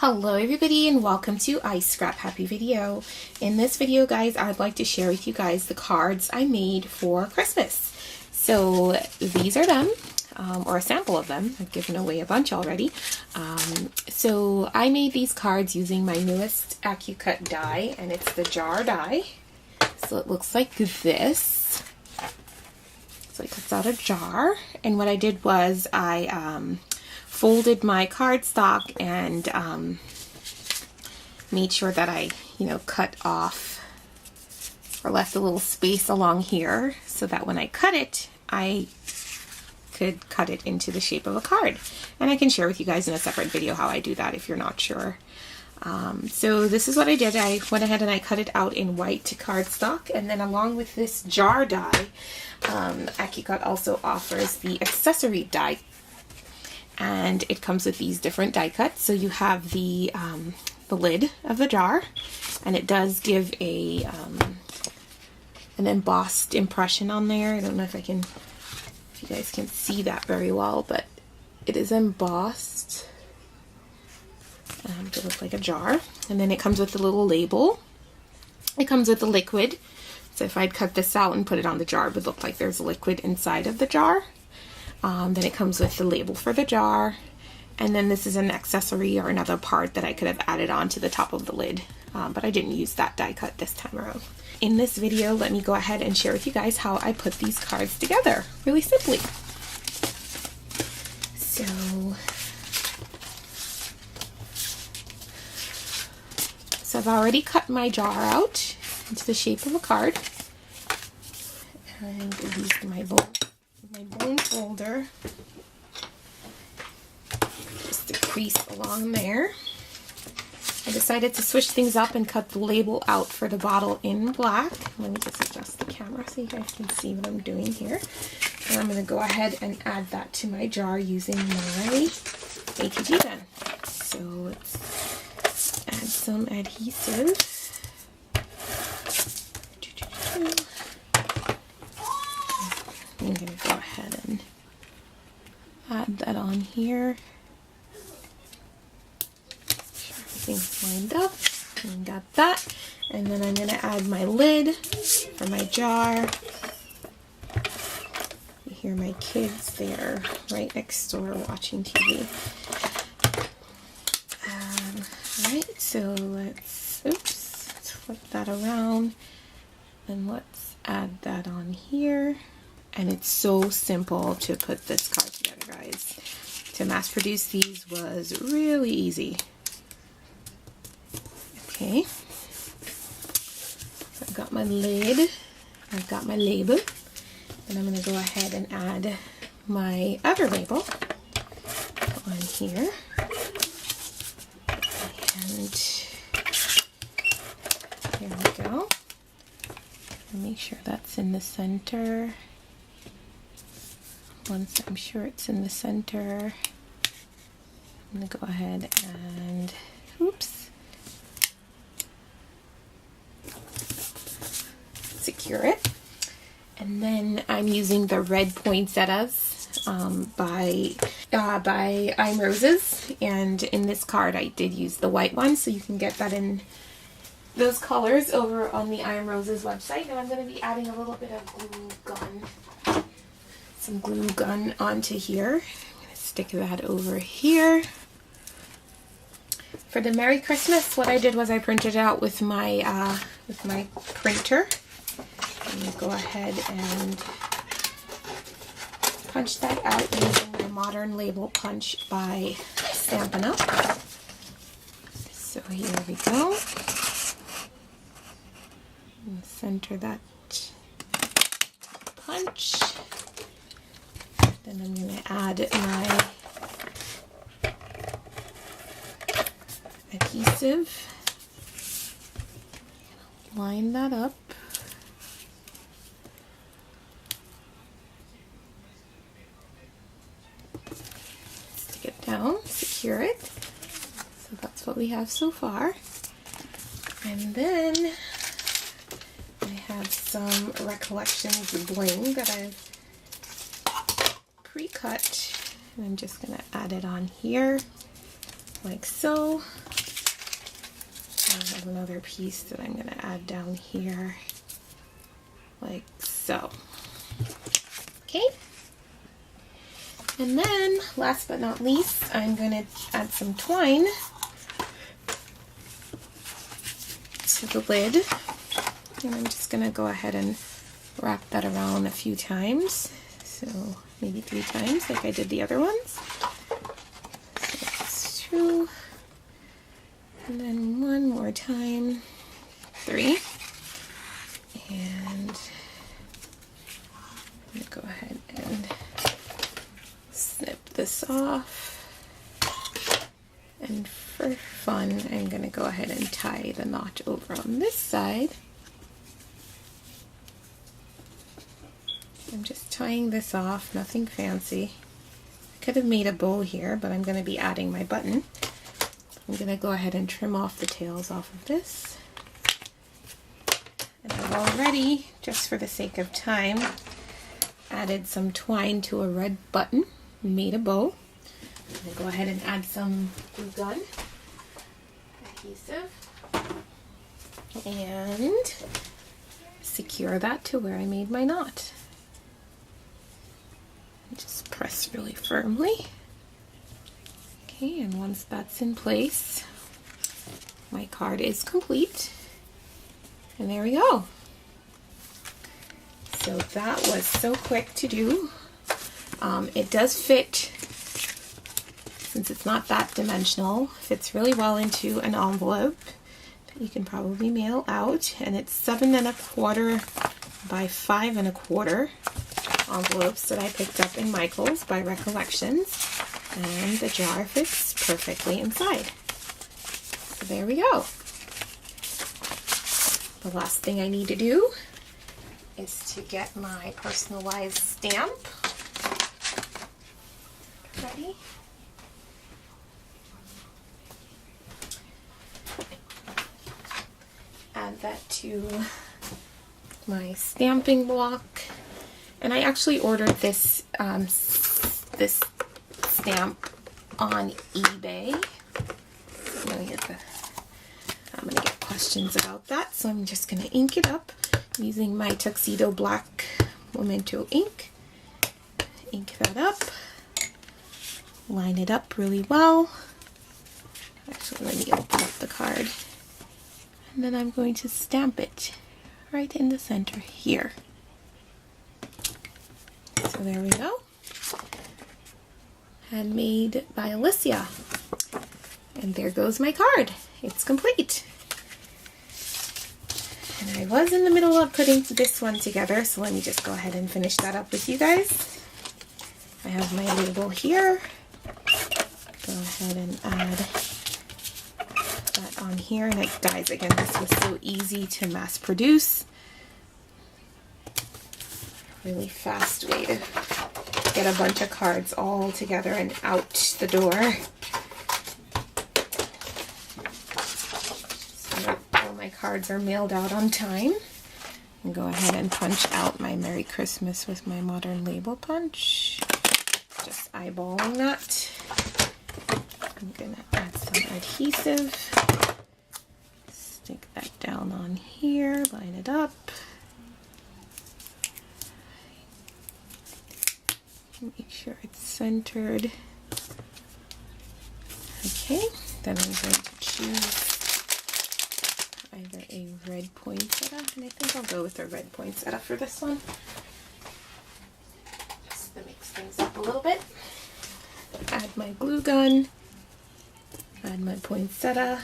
Hello everybody and welcome to iScrap Happy Video. In this video guys, I'd like to share with you guys the cards I made for Christmas. So these are them, or a sample of them. I've given away a bunch already. So I made these cards using my newest AccuCut die, and it's the jar die. So it looks like this. So it cuts out a jar, and what I did was I folded my cardstock and made sure that I, cut off or left a little space along here so that when I cut it, I could cut it into the shape of a card. And I can share with you guys in a separate video how I do that if you're not sure. So this is what I did. I went ahead and I cut it out in white cardstock, and then along with this jar die, AccuCut also offers the accessory die. And it comes with these different die cuts. So you have the lid of the jar, and it does give a an embossed impression on there. I don't know if you guys can see that very well, but it is embossed to look like a jar. And then it comes with a little label. It comes with the liquid. So if I'd cut this out and put it on the jar, it would look like there's liquid inside of the jar. Then it comes with the label for the jar, and then this is an accessory or another part that I could have added on to the top of the lid, but I didn't use that die cut this time around. In this video, let me go ahead and share with you guys how I put these cards together, really simply. So I've already cut my jar out into the shape of a card, and I used my bone folder just to crease along there. I decided to switch things up and cut the label out for the bottle in black. Let me just adjust the camera so you guys can see what I'm doing here. And I'm going to go ahead and add that to my jar using my ATG gun. So let's add some adhesive. I'm going to go ahead and add that on here. Make sure everything's lined up. And got that. And then I'm going to add my lid for my jar. You hear my kids there right next door watching TV. Alright, so let's flip that around. And let's add that on here. And it's so simple to put this card together, guys. To mass produce these was really easy. Okay. So I've got my lid. I've got my label. And I'm going to go ahead and add my other label on here. And here we go. And make sure that's in the center. Once I'm sure it's in the center, I'm going to go ahead and, secure it. And then I'm using the red poinsettias by I'm Roses, and in this card I did use the white one, so you can get that in those colors over on the I'm Roses website. And I'm going to be adding a little bit of some glue gun onto here. I'm going to stick that over here. For the Merry Christmas, what I did was I printed it out with my printer. I'm going to go ahead and punch that out using my Modern Label Punch by Stampin' Up. So here we go. I'm going to center that punch. Then I'm going to add my adhesive. Line that up. Stick it down, secure it. So that's what we have so far. And then I have some Recollections bling that I've pre-cut, and I'm just going to add it on here. like so. I have another piece that I'm going to add down here, like so. Okay. And then, last but not least, I'm going to add some twine to the lid. And I'm just going to go ahead and wrap that around a few times. So maybe 3 times like I did the other ones. So that's 2. And then 1 more time. 3. And I'm going to go ahead and snip this off. And for fun, I'm going to go ahead and tie the knot over on this side. I'm just tying this off, nothing fancy. I could have made a bow here, but I'm going to be adding my button. I'm going to go ahead and trim off the tails off of this. And I've already, just for the sake of time, added some twine to a red button and made a bow. I'm going to go ahead and add some glue gun adhesive and secure that to where I made my knot. Just press really firmly. Okay, and once that's in place, my card is complete. And there we go. So that was so quick to do. It does fit, since it's not that dimensional, fits really well into an envelope that you can probably mail out. And it's 7 1/4 by 5 1/4 envelopes that I picked up in Michael's by Recollections, and the jar fits perfectly inside. So there we go. The last thing I need to do is to get my personalized stamp ready. Add that to my stamping block. And I actually ordered this this stamp on eBay. I'm gonna get questions about that, so I'm just gonna ink it up using my Tuxedo Black Memento ink. Ink that up. Line it up really well. Actually, let me open up the card. And then I'm going to stamp it right in the center here. So there we go. Handmade by Alicia. And there goes my card. It's complete. And I was in the middle of putting this one together, so let me just go ahead and finish that up with you guys. I have my label here. Go ahead and add that on here. And guys, again, this was so easy to mass produce. Really fast way to get a bunch of cards all together and out the door. So all my cards are mailed out on time. And go ahead and punch out my Merry Christmas with my modern label punch. Just eyeballing that. I'm gonna add some adhesive. Stick that down on here, line it up. Make sure it's centered. Okay, then I'm going to choose either a red poinsettia, and I think I'll go with a red poinsettia for this one. Just to mix things up a little bit. Add my glue gun, add my poinsettia,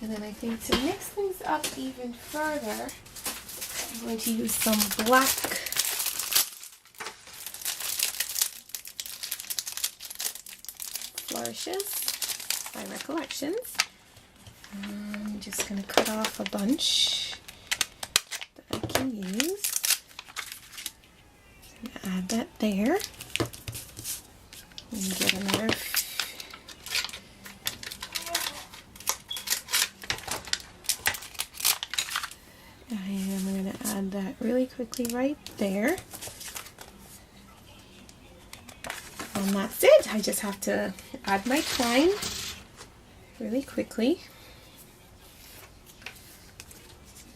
and then I think to mix things up even further, I'm going to use some black flourishes by Recollections. I'm just going to cut off a bunch that I can use. Add that there. And get another. I am going to add that really quickly right there. And that's it. I just have to add my twine really quickly.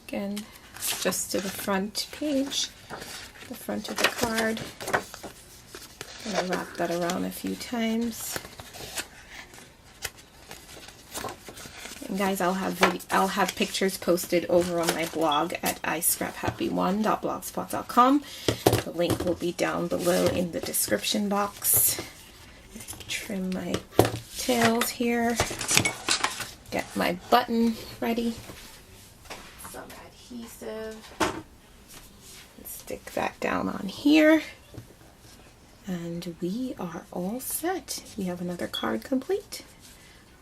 Again, just to the front page, the front of the card. I'm going to wrap that around a few times. And guys, I'll have pictures posted over on my blog at iscraphappy1.blogspot.com. The link will be down below in the description box. Trim my tails here. Get my button ready. Some adhesive. Stick that down on here. And we are all set. We have another card complete.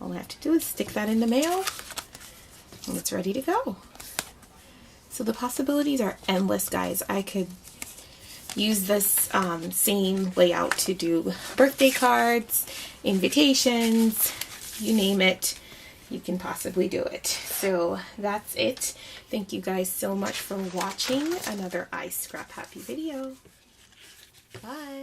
All I have to do is stick that in the mail and it's ready to go. So the possibilities are endless, guys. I could use this same layout to do birthday cards, invitations, you name it, you can possibly do it. So that's it. Thank you guys so much for watching another I Scrap Happy video. Bye.